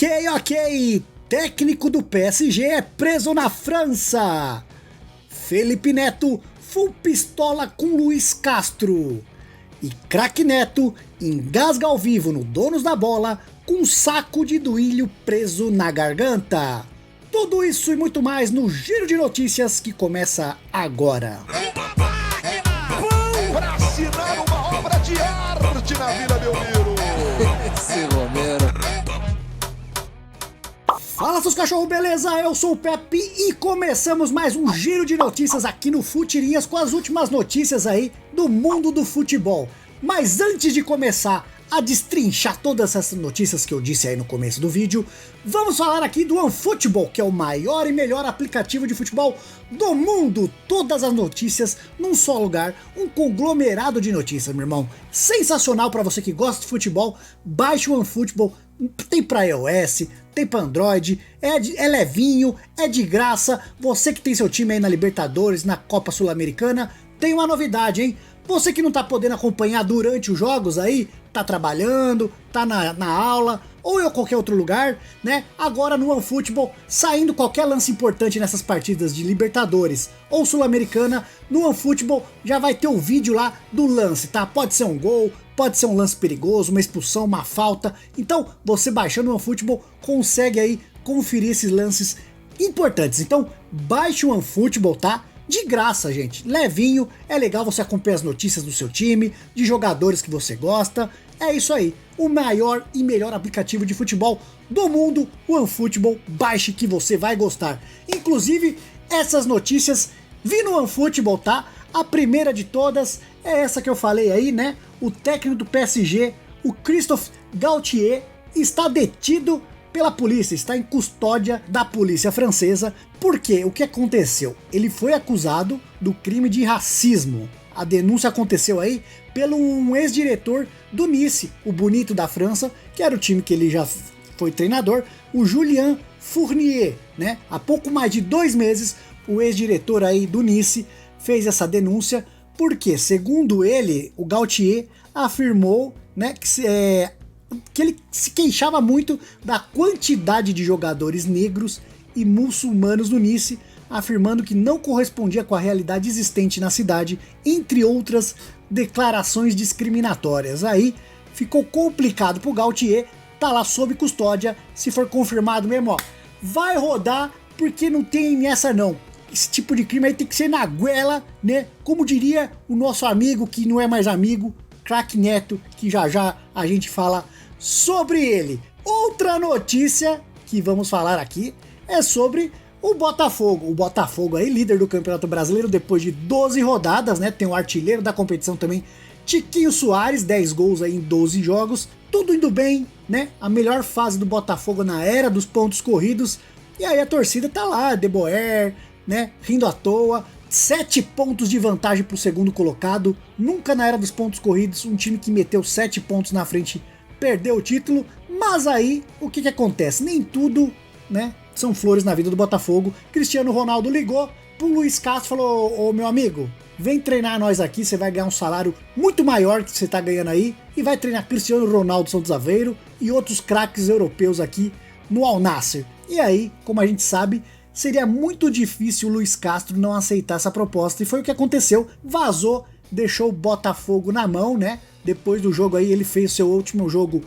Ok. Técnico do PSG é preso na França. Felipe Neto, full pistola com Luiz Castro. E craque Neto engasga ao vivo no Donos da Bola com um saco de duílio preso na garganta. Tudo isso e muito mais no Giro de Notícias que começa agora. Vão para assinar uma obra de arte na Vila Belmiro. Esse Romero. Fala seus cachorros, beleza? Eu sou o Pepe e começamos mais um Giro de Notícias aqui no Futirinhas com as últimas notícias aí do mundo do futebol. Mas antes de começar a destrinchar todas essas notícias que eu disse aí no começo do vídeo, vamos falar aqui do OneFootball, que é o maior e melhor aplicativo de futebol do mundo. Todas as notícias num só lugar, um conglomerado de notícias, meu irmão. Sensacional para você que gosta de futebol, baixe o OneFootball, tem para iOS, tem para Android, é levinho, é de graça. Você que tem seu time aí na Libertadores, na Copa Sul-Americana, tem uma novidade, hein? Você que não tá podendo acompanhar durante os jogos aí, tá trabalhando, tá na aula, ou em qualquer outro lugar, né? Agora no OneFootball, saindo qualquer lance importante nessas partidas de Libertadores ou Sul-Americana, no OneFootball já vai ter o vídeo lá do lance, tá? Pode ser um gol, pode ser um lance perigoso, uma expulsão, uma falta. Então, você baixando o OneFootball consegue aí conferir esses lances importantes. Então, baixe o OneFootball, tá? De graça, gente, levinho, é legal você acompanhar as notícias do seu time, de jogadores que você gosta, é isso aí, o maior e melhor aplicativo de futebol do mundo, o OneFootball, baixe que você vai gostar. Inclusive, essas notícias vi no OneFootball, tá? A primeira de todas é essa que eu falei aí, né? O técnico do PSG, o Christophe Galtier, está detido pela polícia, está em custódia da polícia francesa, porque o que aconteceu? Ele foi acusado do crime de racismo. A denúncia aconteceu aí pelo um ex-diretor do Nice, o bonito da França, que era o time que ele já foi treinador, o Julien Fournier, né? Há pouco mais de 2 meses, o ex-diretor aí do Nice fez essa denúncia, porque, segundo ele, o Galtier afirmou, né, que ele se queixava muito da quantidade de jogadores negros e muçulmanos no Nice, afirmando que não correspondia com a realidade existente na cidade, entre outras declarações discriminatórias. Aí ficou complicado pro Galtier, tá lá sob custódia, se for confirmado mesmo, ó, vai rodar, porque não tem essa não. Esse tipo de crime aí tem que ser na goela, né? Como diria o nosso amigo, que não é mais amigo, craque Neto, que já já a gente fala sobre ele. Outra notícia que vamos falar aqui é sobre o Botafogo. O Botafogo aí, líder do Campeonato Brasileiro depois de 12 rodadas, né? Tem o artilheiro da competição também, Tiquinho Soares, 10 gols aí em 12 jogos. Tudo indo bem, né? A melhor fase do Botafogo na era dos pontos corridos. E aí a torcida tá lá, De Boer, né? Rindo à toa. 7 pontos de vantagem pro segundo colocado. Nunca na era dos pontos corridos um time que meteu 7 pontos na frente perdeu o título, mas aí o que acontece? Nem tudo, né, são flores na vida do Botafogo. Cristiano Ronaldo ligou pro Luiz Castro e falou: ô meu amigo, vem treinar nós aqui, você vai ganhar um salário muito maior que você tá ganhando aí, e vai treinar Cristiano Ronaldo Santos Aveiro e outros craques europeus aqui no Al Nassr. E aí, como a gente sabe, seria muito difícil o Luiz Castro não aceitar essa proposta, e foi o que aconteceu. Vazou, deixou o Botafogo na mão, né? Depois do jogo aí, ele fez seu último jogo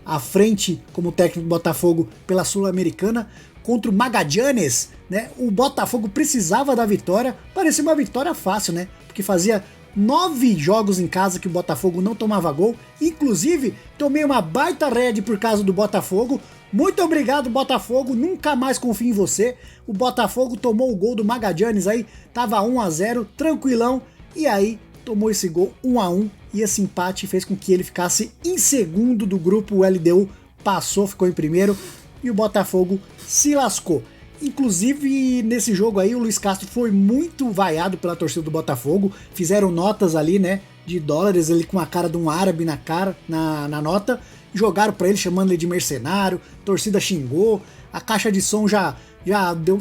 à frente como técnico do Botafogo pela Sul-Americana contra o Magallanes, né? O Botafogo precisava da vitória, parecia uma vitória fácil, né? Porque fazia 9 jogos em casa que o Botafogo não tomava gol, inclusive tomei uma baita red por causa do Botafogo. Muito obrigado, Botafogo, nunca mais confio em você. O Botafogo tomou o gol do Magallanes aí, tava 1-0, tranquilão, e aí tomou esse gol 1-1, e esse empate fez com que ele ficasse em segundo do grupo. O LDU passou, ficou em primeiro, e o Botafogo se lascou. Inclusive, nesse jogo aí, o Luiz Castro foi muito vaiado pela torcida do Botafogo. Fizeram notas ali, né, de dólares, ele com a cara de um árabe na nota. Jogaram pra ele, chamando ele de mercenário. A torcida xingou. A caixa de som já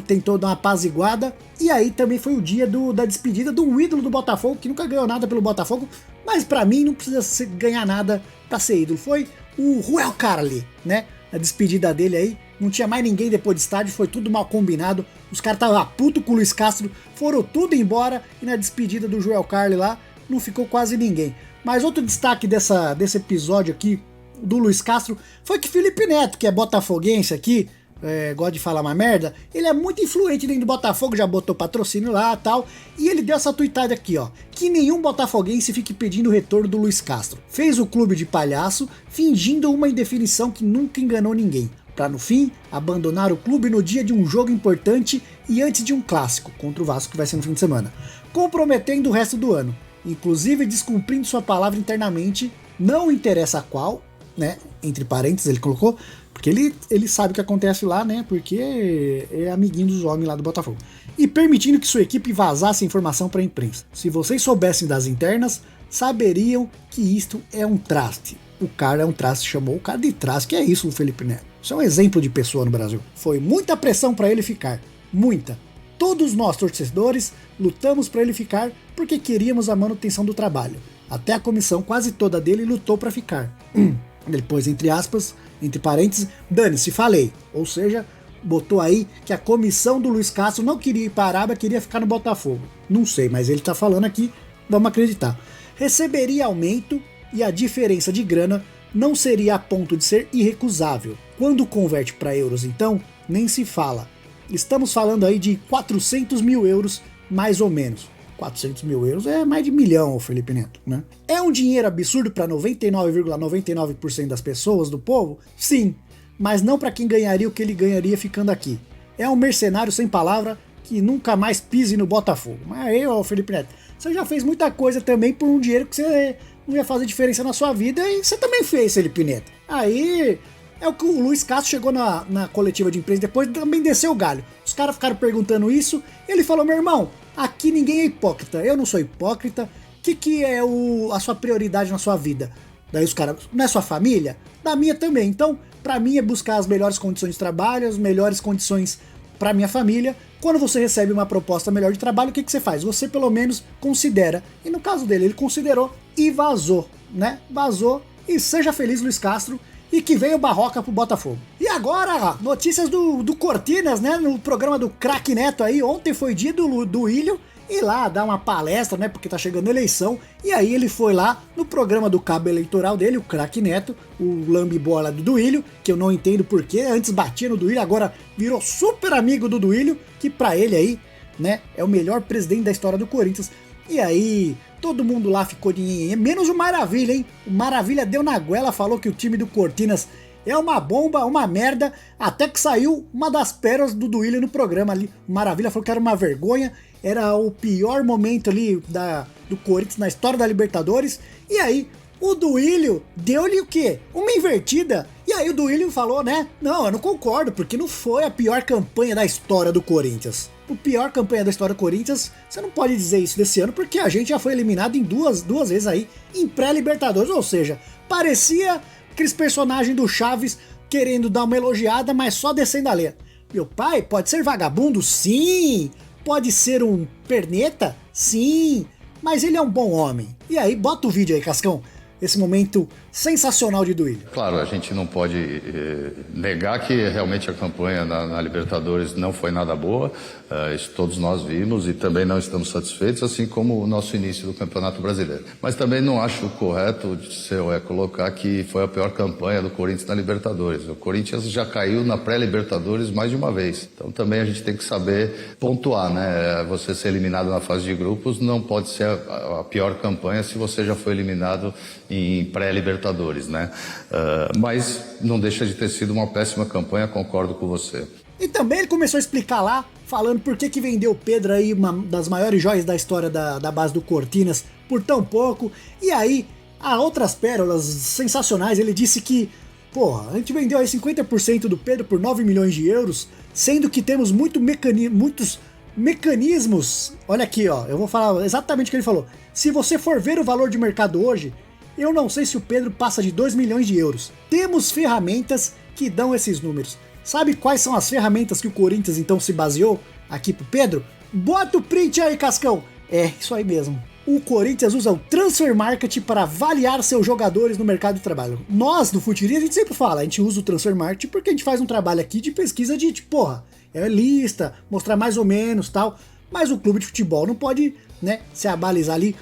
tentou dar uma apaziguada. E aí também foi o dia da despedida do ídolo do Botafogo, que nunca ganhou nada pelo Botafogo, mas pra mim não precisa ganhar nada pra ser ídolo. Foi o Ruel Carli, né? a despedida dele aí. Não tinha mais ninguém depois do estádio, foi tudo mal combinado. Os caras estavam puto com o Luiz Castro, foram tudo embora e na despedida do Joel Carli lá não ficou quase ninguém. Mas outro destaque desse episódio aqui do Luiz Castro foi que Felipe Neto, que é botafoguense aqui, gosta de falar uma merda, ele é muito influente dentro do Botafogo, já botou patrocínio lá e tal, e ele deu essa tuitada aqui, ó, que nenhum botafoguense fique pedindo o retorno do Luiz Castro. Fez o clube de palhaço, fingindo uma indefinição que nunca enganou ninguém, pra no fim, abandonar o clube no dia de um jogo importante e antes de um clássico, contra o Vasco que vai ser no fim de semana, comprometendo o resto do ano, inclusive descumprindo sua palavra internamente, não interessa qual, né, entre parênteses ele colocou, porque ele sabe o que acontece lá, né? Porque é amiguinho dos homens lá do Botafogo. E permitindo que sua equipe vazasse informação para a imprensa. Se vocês soubessem das internas, saberiam que isto é um traste. O cara é um traste, chamou o cara de traste, que é isso, o Felipe Neto. Isso é um exemplo de pessoa no Brasil. Foi muita pressão para ele ficar. Muita. Todos nós, torcedores, lutamos para ele ficar porque queríamos a manutenção do trabalho. Até a comissão, quase toda dele, lutou para ficar. Depois, entre aspas, entre parênteses, dane-se, falei. Ou seja, botou aí que a comissão do Luiz Castro não queria ir para a Arábia, queria ficar no Botafogo. Não sei, mas ele tá falando aqui, vamos acreditar. Receberia aumento e a diferença de grana não seria a ponto de ser irrecusável. Quando converte para euros, então, nem se fala. Estamos falando aí de 400 mil euros, mais ou menos. 400 mil euros é mais de 1 milhão, Felipe Neto, né? É um dinheiro absurdo para 99,99% das pessoas, do povo? Sim, mas não para quem ganharia o que ele ganharia ficando aqui. É um mercenário sem palavra que nunca mais pise no Botafogo. Mas aí, ó, Felipe Neto, você já fez muita coisa também por um dinheiro que você não ia fazer diferença na sua vida e você também fez, Felipe Neto. Aí é o que o Luiz Castro chegou na coletiva de imprensa depois, também desceu o galho. Os caras ficaram perguntando isso, e ele falou, meu irmão, aqui ninguém é hipócrita, eu não sou hipócrita, o que é a sua prioridade na sua vida? Daí os caras, não é sua família? Da minha também, então pra mim é buscar as melhores condições de trabalho, as melhores condições pra minha família. Quando você recebe uma proposta melhor de trabalho, o que você faz? Você pelo menos considera, e no caso dele, ele considerou e vazou, né? Vazou, e seja feliz, Luiz Castro, e que veio Barroca pro Botafogo. E agora, notícias do Cortinas, né, no programa do Craque Neto aí, ontem foi dia do Ilho, ir lá dar uma palestra, né, porque tá chegando a eleição, e aí ele foi lá no programa do cabo eleitoral dele, o Craque Neto, o lambibola do Duílio, que eu não entendo porquê, antes batia no Duílio, agora virou super amigo do Duílio, que pra ele aí, né, é o melhor presidente da história do Corinthians. E aí, todo mundo lá ficou de... menos o Maravilha, hein? O Maravilha deu na goela, falou que o time do Cortinas é uma bomba, uma merda, até que saiu uma das pérolas do Duílio no programa ali. O Maravilha falou que era uma vergonha, era o pior momento ali do Corinthians na história da Libertadores. E aí, o Duílio deu-lhe o quê? Uma invertida. E aí o Duílio falou, né? Não, eu não concordo, porque não foi a pior campanha da história do Corinthians. O pior campanha da história do Corinthians, você não pode dizer isso desse ano, porque a gente já foi eliminado em duas vezes aí, em pré-Libertadores, ou seja, parecia aqueles personagens do Chaves querendo dar uma elogiada, mas só descendo a lenha. Meu pai pode ser vagabundo? Sim! Pode ser um perneta? Sim! Mas ele é um bom homem. E aí, bota o vídeo aí, Cascão. Esse momento sensacional de Duílio. Claro, a gente não pode negar que realmente a campanha na Libertadores não foi nada boa, isso todos nós vimos e também não estamos satisfeitos, assim como o nosso início do Campeonato Brasileiro. Mas também não acho correto colocar que foi a pior campanha do Corinthians na Libertadores. O Corinthians já caiu na pré-Libertadores mais de uma vez, então também a gente tem que saber pontuar, né? Você ser eliminado na fase de grupos não pode ser a pior campanha se você já foi eliminado em pré-Libertadores, né? Mas não deixa de ter sido uma péssima campanha, concordo com você. E também ele começou a explicar lá, falando por que vendeu o Pedro aí, uma das maiores joias da história da base do Cortinas, por tão pouco. E aí, há outras pérolas sensacionais. Ele disse que, porra, a gente vendeu aí 50% do Pedro por 9 milhões de euros, sendo que temos muitos mecanismos. Olha aqui, ó, eu vou falar exatamente o que ele falou. Se você for ver o valor de mercado hoje, eu não sei se o Pedro passa de 2 milhões de euros. Temos ferramentas que dão esses números. Sabe quais são as ferramentas que o Corinthians então se baseou aqui pro Pedro? Bota o print aí, Cascão! É, isso aí mesmo. o Corinthians usa o Transfer Market para avaliar seus jogadores no mercado de trabalho. Nós, do Futirinhas, a gente sempre fala, a gente usa o Transfer Market porque a gente faz um trabalho aqui de pesquisa de, tipo, porra, é lista, mostrar mais ou menos tal, mas o clube de futebol não pode, né, se abalizar ali,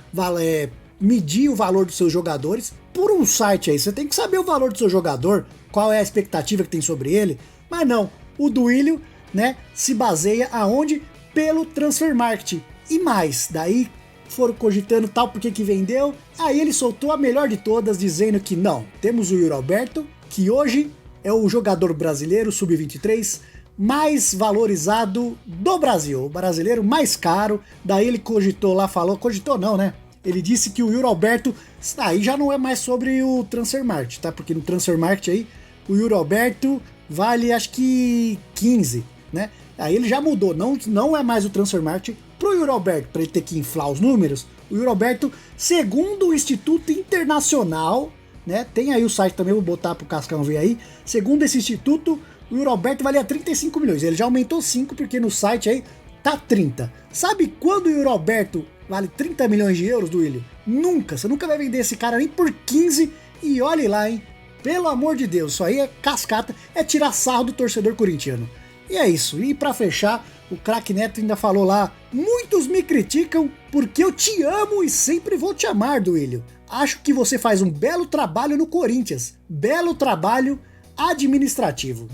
medir o valor dos seus jogadores por um site aí. Você tem que saber o valor do seu jogador, qual é a expectativa que tem sobre ele, mas não, o Duílio, né, se baseia aonde? Pelo Transfer Market. E mais, daí foram cogitando tal porque que vendeu, aí ele soltou a melhor de todas, dizendo que não, temos o Yuri Alberto, que hoje é o jogador brasileiro sub-23 mais valorizado do Brasil, o brasileiro mais caro. Daí ele cogitou lá, cogitou não, né? Ele disse que o Yuri Alberto, aí já não é mais sobre o Transfer Market, tá? Porque no Transfer Market aí, o Yuri Alberto vale acho que 15, né? Aí ele já mudou, não é mais o Transfer Market pro Yuri Alberto, para ele ter que inflar os números. O Yuri Alberto, segundo o Instituto Internacional, né? Tem aí o site também, vou botar pro Cascão ver aí. Segundo esse instituto, o Yuri Alberto valia 35 milhões. Ele já aumentou 5 porque no site aí tá 30. Sabe quando o Yuri Alberto vale 30 milhões de euros, Duílio? Nunca, você nunca vai vender esse cara nem por 15 e olhe lá, hein? Pelo amor de Deus, isso aí é cascata, é tirar sarro do torcedor corintiano. E é isso, e pra fechar, o craque Neto ainda falou lá: muitos me criticam porque eu te amo e sempre vou te amar, Duílio. Acho que você faz um belo trabalho no Corinthians, belo trabalho administrativo.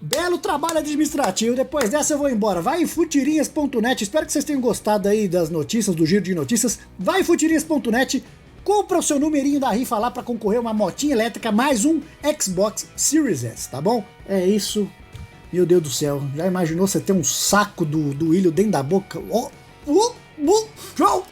Belo trabalho administrativo, depois dessa eu vou embora. Vai em futirinhas.net, espero que vocês tenham gostado aí das notícias, do giro de notícias. Vai em futirinhas.net, compra o seu numerinho da rifa lá pra concorrer a uma motinha elétrica mais um Xbox Series S, tá bom? É isso. Meu Deus do céu, já imaginou você ter um saco do Duílio dentro da boca? Tchau!